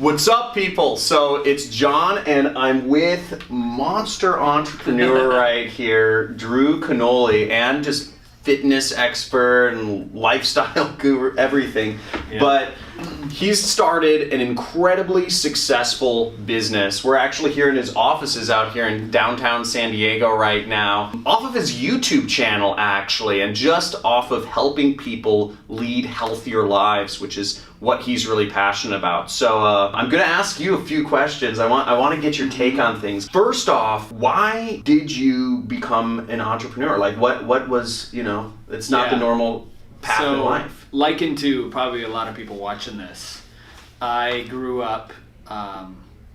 What's up, people? So it's John, and I'm with monster entrepreneur right here, Drew Canole, and just fitness expert and lifestyle guru, everything. Yeah. But he's started an incredibly successful business. We're actually here in his offices out here in downtown San Diego right now, off of his YouTube channel actually, and just off of helping people lead healthier lives, which is what he's really passionate about. So I'm gonna ask you a few questions. I want to get your take on things. First off, why did you become an entrepreneur? Like what was, it's not the normal path in life. Likened to probably a lot of people watching this, I grew up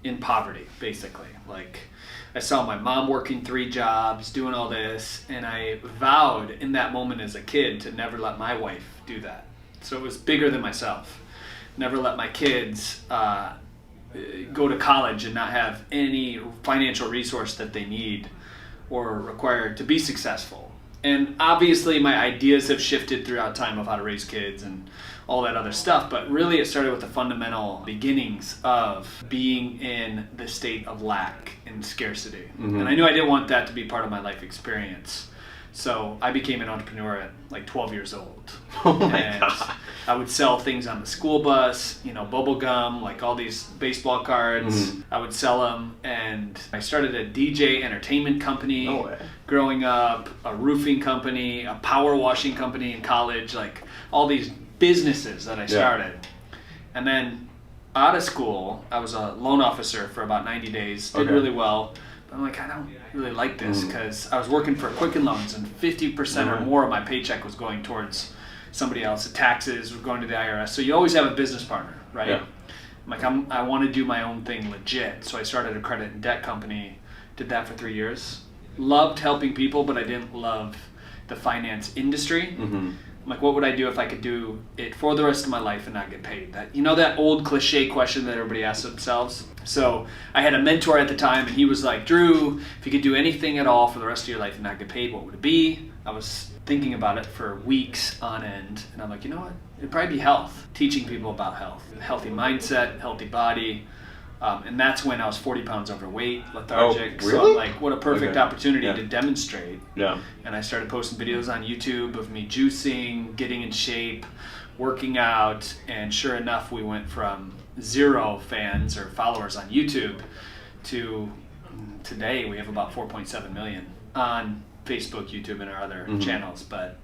in poverty, basically. Like, I saw my mom working 3 jobs, doing all this, and I vowed in that moment as a kid to never let my wife do that. So it was bigger than myself. Never let my kids go to college and not have any financial resource that they need or require to be successful. And obviously my ideas have shifted throughout time of how to raise kids and all that other stuff, but really it started with the fundamental beginnings of being in the state of lack and scarcity. Mm-hmm. And I knew I didn't want that to be part of my life experience. So I became an entrepreneur at like 12 years old. Oh my God. I would sell things on the school bus, bubble gum, like all these baseball cards. Mm-hmm. I would sell them, and I started a DJ entertainment company. No way. Growing up, a roofing company, a power washing company in college, like all these businesses that I started. Yeah. And then out of school, I was a loan officer for about 90 days, did really well. I'm like, I don't really like this because I was working for Quicken Loans, and 50% or more of my paycheck was going towards somebody else. The taxes were going to the IRS. So you always have a business partner, right? Yeah. I'm like, I want to do my own thing legit. So I started a credit and debt company, did that for 3 years. Loved helping people, but I didn't love the finance industry. Mm-hmm. I'm like, what would I do if I could do it for the rest of my life and not get paid? That old cliche question that everybody asks themselves. So I had a mentor at the time, and he was like, Drew, if you could do anything at all for the rest of your life and not get paid, what would it be? I was thinking about it for weeks on end, and I'm like, you know what? It'd probably be health, teaching people about health, healthy mindset, healthy body. And that's when I was 40 pounds overweight, lethargic. Oh, really? So I'm like, what a perfect opportunity to demonstrate. Yeah. And I started posting videos on YouTube of me juicing, getting in shape, working out, and sure enough, we went from 0 fans or followers on YouTube to today we have about 4.7 million on Facebook, YouTube, and our other channels. But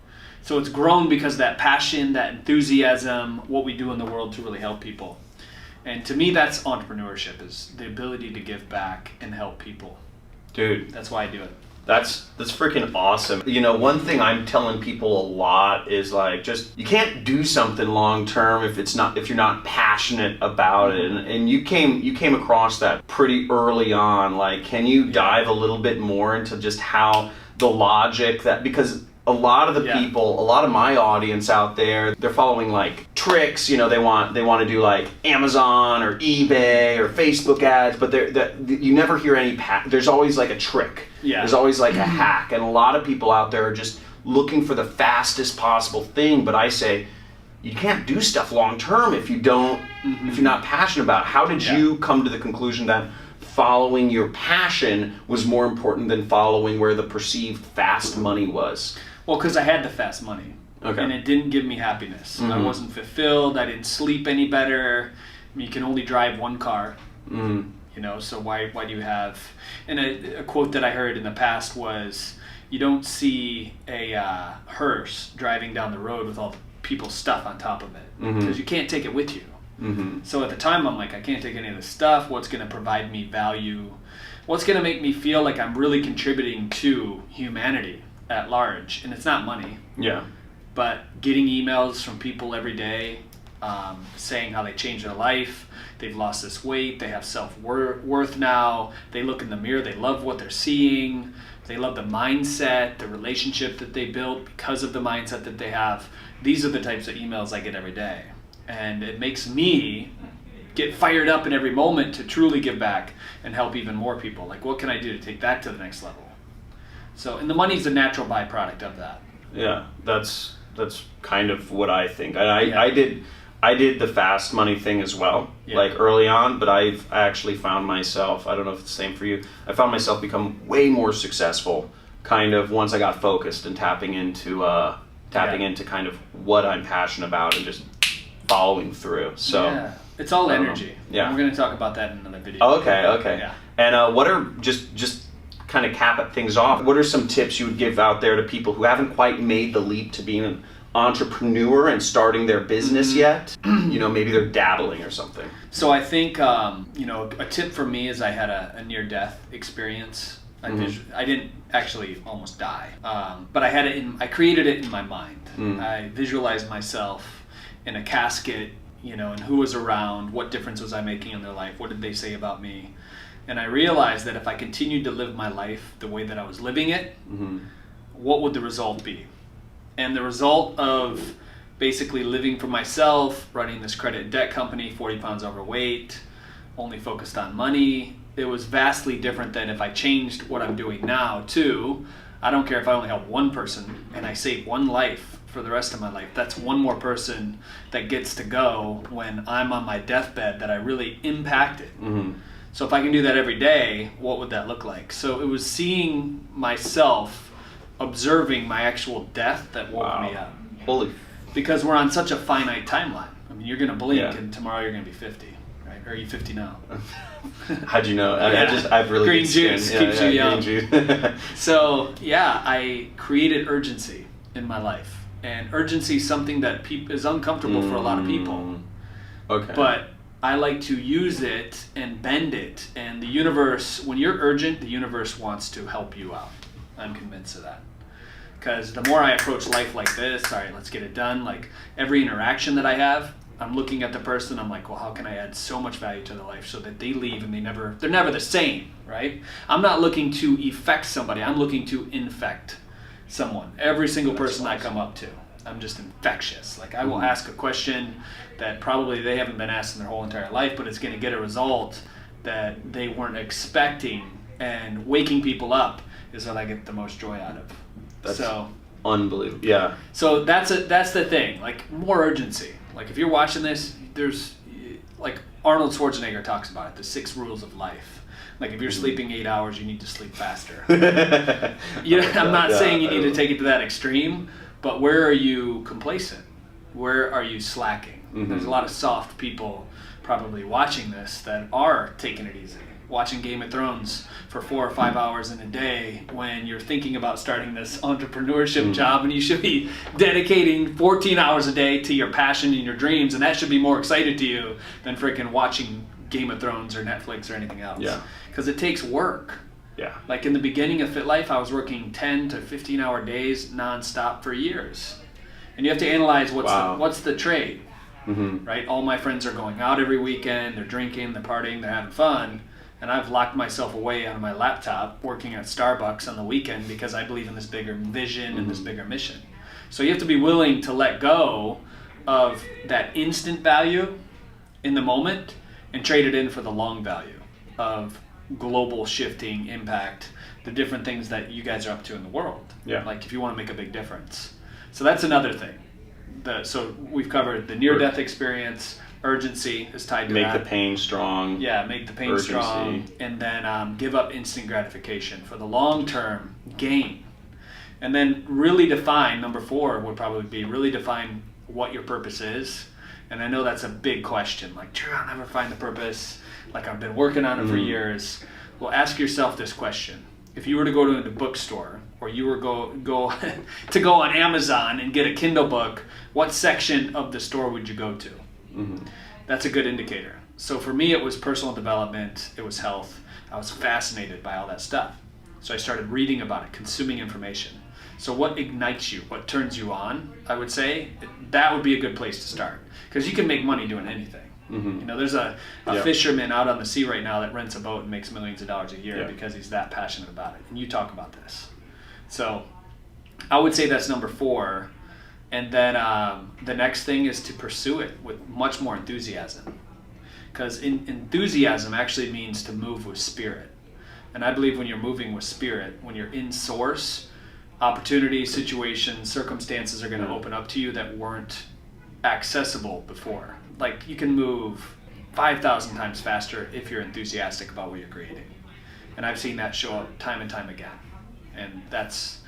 so it's grown because of that passion, that enthusiasm, what we do in the world to really help people. And to me, that's entrepreneurship, is the ability to give back and help people. Dude. That's why I do it. That's freaking awesome. One thing I'm telling people a lot is like, just, you can't do something long term if you're not passionate about it. And you came across that pretty early on. Like, can you dive a little bit more into just how the logic because a lot of the people, a lot of my audience out there, they're following like tricks. They want to do like Amazon or eBay or Facebook ads, but you never hear any. There's always like a trick. Yeah. There's always like a hack, and a lot of people out there are just looking for the fastest possible thing. But I say, you can't do stuff long term if you don't, if you're not passionate about it. How did you come to the conclusion that following your passion was more important than following where the perceived fast money was? Well, because I had the fast money, and it didn't give me happiness. I wasn't fulfilled. I didn't sleep any better. I mean, you can only drive one car, so why do you have... And a quote that I heard in the past was, you don't see a hearse driving down the road with all the people's stuff on top of it, because you can't take it with you. So at the time, I'm like, I can't take any of this stuff. What's going to provide me value? What's going to make me feel like I'm really contributing to humanity at large? And it's not money. Yeah. But getting emails from people every day saying how they changed their life, they've lost this weight, they have self-worth now, they look in the mirror, they love what they're seeing, they love the mindset, the relationship that they built because of the mindset that they have. These are the types of emails I get every day. And it makes me get fired up in every moment to truly give back and help even more people. Like, what can I do to take that to the next level? So, and the money's a natural byproduct of that. Yeah, that's kind of what I think. I did I did the fast money thing as well, like early on, but I actually found myself, I don't know if it's the same for you, I found myself become way more successful kind of once I got focused and tapping into kind of what I'm passionate about and just following through. So it's all energy. Yeah. We're going to talk about that in another video. Oh, okay. Yeah. And what are, just kind of cap things off, what are some tips you would give out there to people who haven't quite made the leap to being an entrepreneur and starting their business yet? You know, maybe they're dabbling or something. So I think, you know, a tip for me is I had a near-death experience. I didn't actually almost die, but I created it in my mind. I visualized myself in a casket, you know, and who was around, what difference was I making in their life, what did they say about me? And I realized that if I continued to live my life the way that I was living it, what would the result be? And the result of basically living for myself, running this credit and debt company, 40 pounds overweight, only focused on money, it was vastly different than if I changed what I'm doing now to, I don't care if I only help one person and I save one life for the rest of my life. That's one more person that gets to go when I'm on my deathbed that I really impacted. So if I can do that every day, what would that look like? So it was seeing myself observing my actual death that woke me up. Because we're on such a finite timeline. I mean, you're going to blink and tomorrow you're going to be 50, right? Or are you 50 now? How'd you know? I've really green juice keeps you young. Green juice. So I created urgency in my life. And urgency is something that is uncomfortable for a lot of people. Okay. But I like to use it and bend it. And the universe, when you're urgent, the universe wants to help you out. I'm convinced of that. Because the more I approach life like this, all right, let's get it done. Like every interaction that I have, I'm looking at the person, I'm like, well, how can I add so much value to their life so that they leave and they're never the same, right? I'm not looking to effect somebody, I'm looking to infect someone. Every single person I come up to, I'm just infectious. Like I will ask a question that probably they haven't been asked in their whole entire life, but it's going to get a result that they weren't expecting. And waking people up is what I get the most joy out of. That's unbelievable. Yeah. So that's the thing. Like more urgency. Like if you're watching this, there's like Arnold Schwarzenegger talks about it, the 6 rules of life. Like if you're sleeping 8 hours, you need to sleep faster. I'm not saying you need to take it to that extreme, but where are you complacent? Where are you slacking? There's a lot of soft people probably watching this that are taking it easy. Watching Game of Thrones for 4 or 5 hours in a day when you're thinking about starting this entrepreneurship job, and you should be dedicating 14 hours a day to your passion and your dreams, and that should be more excited to you than freaking watching Game of Thrones or Netflix or anything else. Yeah. Because it takes work. Yeah. Like in the beginning of Fit Life, I was working 10 to 15 hour days nonstop for years. And you have to analyze what's the trade, right? All my friends are going out every weekend, they're drinking, they're partying, they're having fun. And I've locked myself away on my laptop working at Starbucks on the weekend because I believe in this bigger vision and this bigger mission. So you have to be willing to let go of that instant value in the moment and trade it in for the long value of global shifting impact, the different things that you guys are up to in the world. Yeah. Like if you want to make a big difference. So that's another thing. So we've covered the near-death experience. Urgency is tied to that. Make the pain strong. Yeah, make the pain strong. And then give up instant gratification for the long-term gain. And then really define, number 4 would probably be really define what your purpose is. And I know that's a big question. Like, Drew, I'll never find the purpose. Like, I've been working on it for years. Well, ask yourself this question. If you were to go to a bookstore or you were go to go on Amazon and get a Kindle book, what section of the store would you go to? That's a good indicator. So for me, it was personal development, it was health. I was fascinated by all that stuff. So I started reading about it, consuming information. So what ignites you, what turns you on, I would say, that would be a good place to start. Because you can make money doing anything. You know, there's a fisherman out on the sea right now that rents a boat and makes millions of dollars a year because he's that passionate about it. And you talk about this. So I would say that's number 4. And then the next thing is to pursue it with much more enthusiasm. Because enthusiasm actually means to move with spirit. And I believe when you're moving with spirit, when you're in source, opportunities, situations, circumstances are going to open up to you that weren't accessible before. Like, you can move 5,000 times faster if you're enthusiastic about what you're creating. And I've seen that show up time and time again. And that's,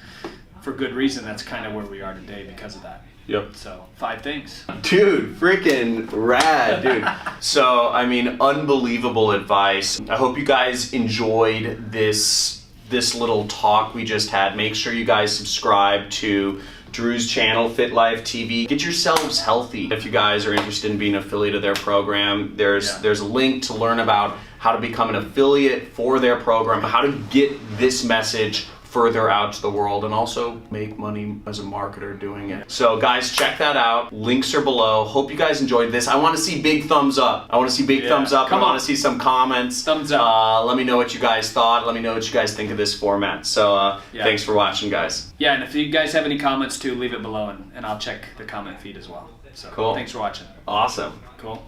for good reason, that's kind of where we are today because of that. Yep. So, 5 things. Dude, freaking rad, dude. So, I mean, unbelievable advice. I hope you guys enjoyed this little talk we just had. Make sure you guys subscribe to Drew's channel, Fit Life TV. Get yourselves healthy. If you guys are interested in being an affiliate of their program, there's a link to learn about how to become an affiliate for their program, how to get this message further out to the world, and also make money as a marketer doing it. So guys, check that out. Links are below. Hope you guys enjoyed this. I want to see big thumbs up. I want to see big thumbs up. I want to see some comments. Thumbs up. Let me know what you guys thought. Let me know what you guys think of this format. So thanks for watching, guys. Yeah, and if you guys have any comments too, leave it below, and I'll check the comment feed as well. So cool. Thanks for watching. Awesome. Cool.